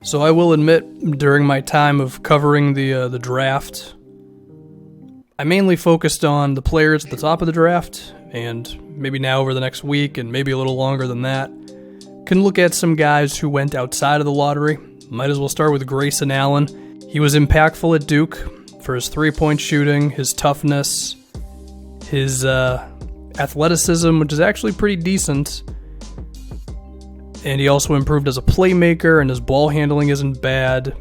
So I will admit, during my time of covering the draft, I mainly focused on the players at the top of the draft, and maybe now over the next week, and maybe a little longer than that, can look at some guys who went outside of the lottery. Might as well start with Grayson Allen. He was impactful at Duke for his three-point shooting, his toughness, his athleticism, which is actually pretty decent. And he also improved as a playmaker, and his ball handling isn't bad.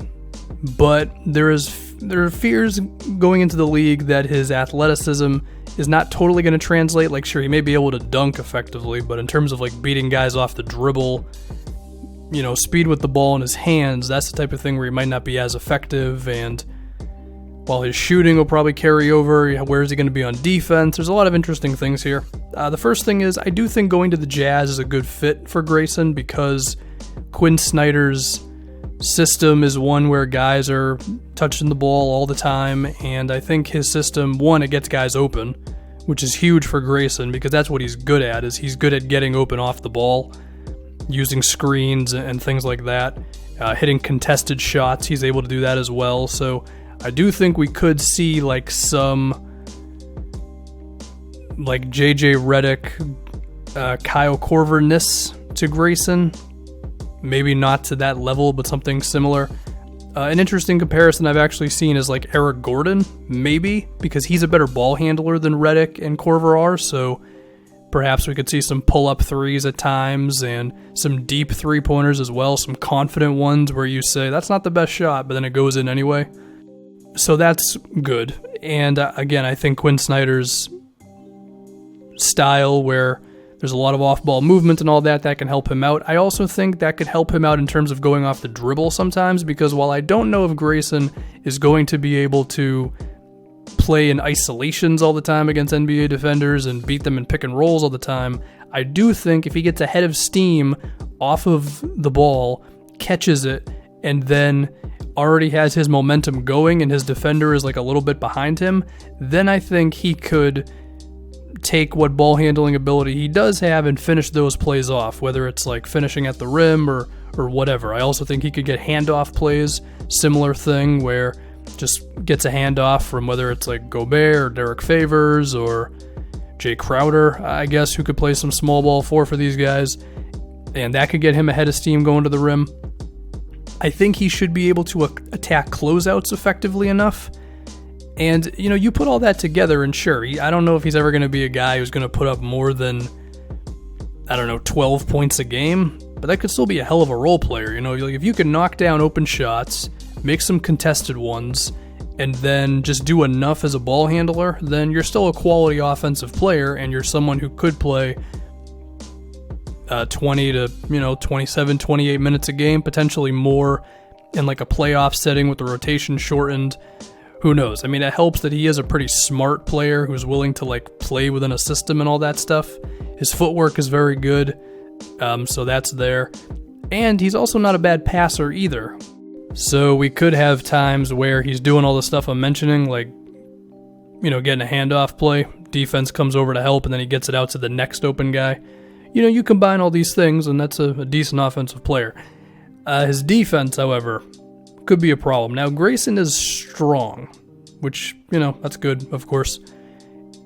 But there are fears going into the league that his athleticism is not totally going to translate. Like, sure, he may be able to dunk effectively, but in terms of like beating guys off the dribble, speed with the ball in his hands, that's the type of thing where he might not be as effective. And while his shooting will probably carry over, where is he going to be on defense? There's a lot of interesting things here. The first thing is, I do think going to the Jazz is a good fit for Grayson because Quinn Snyder's system is one where guys are touching the ball all the time, and I think his system, one, it gets guys open, which is huge for Grayson because that's what he's good at, is he's good at getting open off the ball, using screens and things like that, hitting contested shots. He's able to do that as well, so I do think we could see like some like JJ Redick, Kyle Korver-ness to Grayson. Maybe not to that level, but something similar. An interesting comparison I've actually seen is like Eric Gordon, maybe, because he's a better ball handler than Redick and Korver are, so perhaps we could see some pull-up threes at times and some deep three-pointers as well, some confident ones where you say, that's not the best shot, but then it goes in anyway. So that's good. And again, I think Quinn Snyder's style, where there's a lot of off-ball movement and all that can help him out. I also think that could help him out in terms of going off the dribble sometimes, because while I don't know if Grayson is going to be able to play in isolations all the time against NBA defenders and beat them in pick and rolls all the time, I do think if he gets ahead of steam off of the ball, catches it, and then already has his momentum going and his defender is like a little bit behind him, then I think he could take what ball handling ability he does have and finish those plays off, whether it's like finishing at the rim or whatever. I also think he could get handoff plays, similar thing where just gets a handoff from whether it's like Gobert or Derek Favors or Jay Crowder, I guess, who could play some small ball for these guys, and that could get him ahead of steam going to the rim. I think he should be able to attack closeouts effectively enough. And, you put all that together, and sure, I don't know if he's ever going to be a guy who's going to put up more than, 12 points a game, but that could still be a hell of a role player. If you can knock down open shots, make some contested ones, and then just do enough as a ball handler, then you're still a quality offensive player, and you're someone who could play 20 to 27, 28 minutes a game, potentially more in like a playoff setting with the rotation shortened. Who knows? It helps that he is a pretty smart player who's willing to like play within a system and all that stuff. His footwork is very good, so that's there. And he's also not a bad passer either. So we could have times where he's doing all the stuff I'm mentioning, like, getting a handoff play, defense comes over to help, and then he gets it out to the next open guy. You combine all these things, and that's a decent offensive player. His defense, however, could be a problem. Now, Grayson is strong, which, that's good, of course.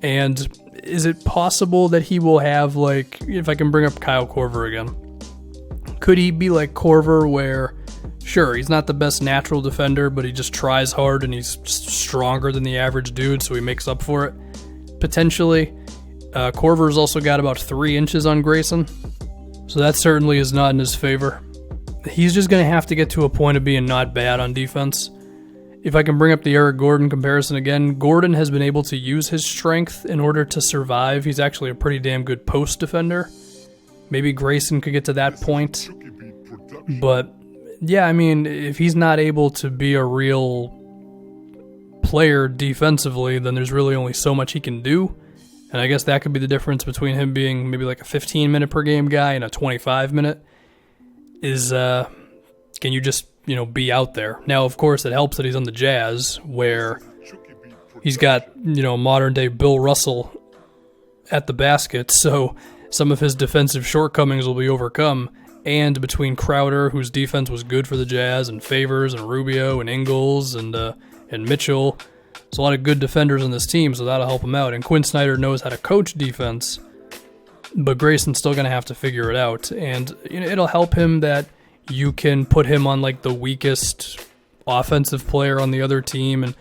And is it possible that he will have, like, if I can bring up Kyle Korver again, could he be like Korver where, sure, he's not the best natural defender, but he just tries hard and he's just stronger than the average dude, so he makes up for it? Potentially. Korver's also got about 3 inches on Grayson, so that certainly is not in his favor. He's just going to have to get to a point of being not bad on defense. If I can bring up the Eric Gordon comparison again, Gordon has been able to use his strength in order to survive. He's actually a pretty damn good post defender. Maybe Grayson could get to that point. But, yeah, if he's not able to be a real player defensively, then there's really only so much he can do. And I guess that could be the difference between him being maybe like a 15-minute per game guy and a 25-minute. Is, can you just, be out there? Now, of course, it helps that he's on the Jazz, where he's got, modern-day Bill Russell at the basket, so some of his defensive shortcomings will be overcome, and between Crowder, whose defense was good for the Jazz, and Favors, and Rubio, and Ingles, and Mitchell. There's a lot of good defenders on this team, so that'll help him out. And Quinn Snyder knows how to coach defense, but Grayson's still going to have to figure it out. And it'll help him that you can put him on like the weakest offensive player on the other team, and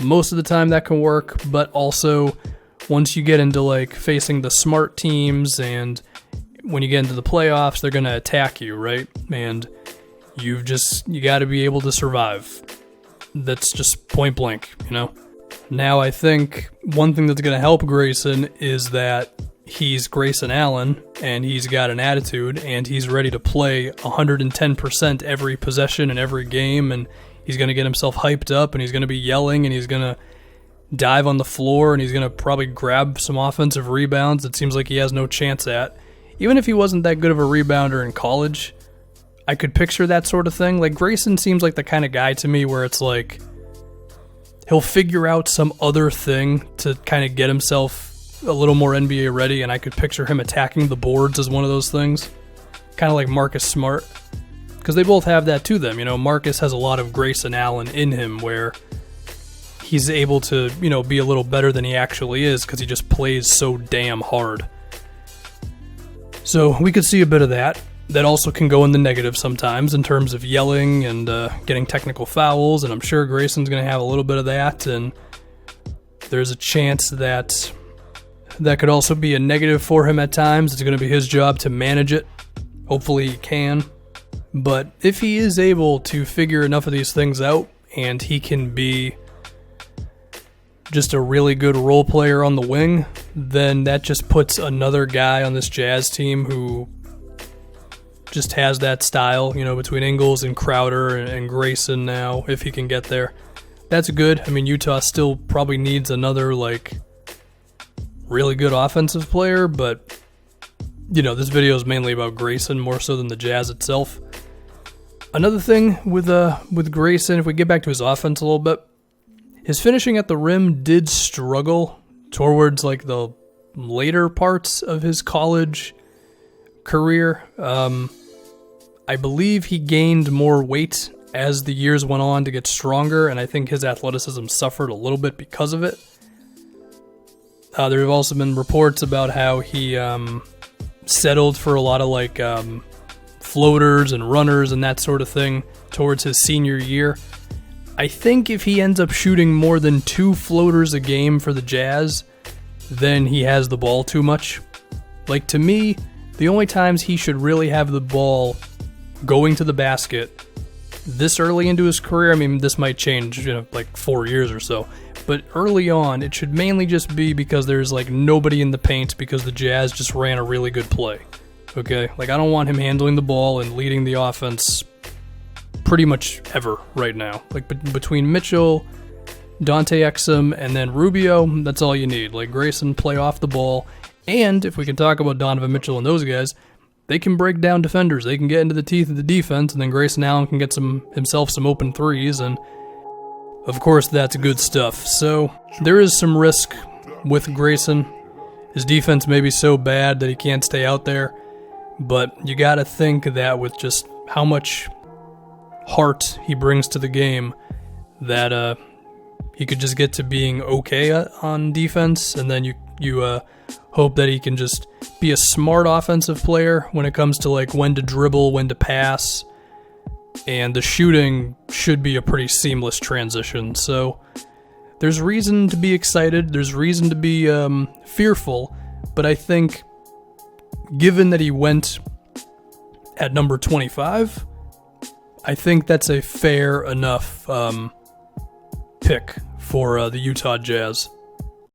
most of the time that can work. But also, once you get into like facing the smart teams, and when you get into the playoffs, they're going to attack you, right? And you got to be able to survive. That's just point blank, Now, I think one thing that's going to help Grayson is that he's Grayson Allen, and he's got an attitude, and he's ready to play 110% every possession and every game, and he's going to get himself hyped up, and he's going to be yelling, and he's going to dive on the floor, and he's going to probably grab some offensive rebounds it seems like he has no chance at. Even if he wasn't that good of a rebounder in college, I could picture that sort of thing. Like, Grayson seems like the kind of guy to me where it's like he'll figure out some other thing to kind of get himself a little more NBA ready, and I could picture him attacking the boards as one of those things. Kind of like Marcus Smart, because they both have that to them. Marcus has a lot of Grayson Allen in him where he's able to, be a little better than he actually is because he just plays so damn hard. So we could see a bit of that. That also can go in the negative sometimes in terms of yelling and getting technical fouls, and I'm sure Grayson's going to have a little bit of that, and there's a chance that could also be a negative for him at times. It's going to be his job to manage it. Hopefully he can. But if he is able to figure enough of these things out, and he can be just a really good role player on the wing, then that just puts another guy on this Jazz team who just has that style, between Ingles and Crowder and Grayson now, if he can get there. That's good. I mean, Utah still probably needs another, really good offensive player, but, this video is mainly about Grayson more so than the Jazz itself. Another thing with Grayson, if we get back to his offense a little bit, his finishing at the rim did struggle towards, the later parts of his college career. I believe he gained more weight as the years went on to get stronger, and I think his athleticism suffered a little bit because of it. There have also been reports about how he settled for a lot of floaters and runners and that sort of thing towards his senior year. I think if he ends up shooting more than 2 floaters a game for the Jazz, then he has the ball too much. To me, the only times he should really have the ball going to the basket this early into his career, I mean, this might change, 4 years or so, but early on, it should mainly just be because there's, nobody in the paint because the Jazz just ran a really good play, okay? I don't want him handling the ball and leading the offense pretty much ever right now. Between Mitchell, Dante Exum, and then Rubio, that's all you need. Grayson, play off the ball, and if we can talk about Donovan Mitchell and those guys, they can break down defenders. They can get into the teeth of the defense, and then Grayson Allen can get himself some open threes, and of course that's good stuff. So there is some risk with Grayson. His defense may be so bad that he can't stay out there, but you got to think that with just how much heart he brings to the game, that he could just get to being okay on defense, and then you hope that he can just be a smart offensive player when it comes to when to dribble, when to pass, and the shooting should be a pretty seamless transition. So there's reason to be excited, there's reason to be fearful, but I think given that he went at number 25, I think that's a fair enough pick for the Utah Jazz.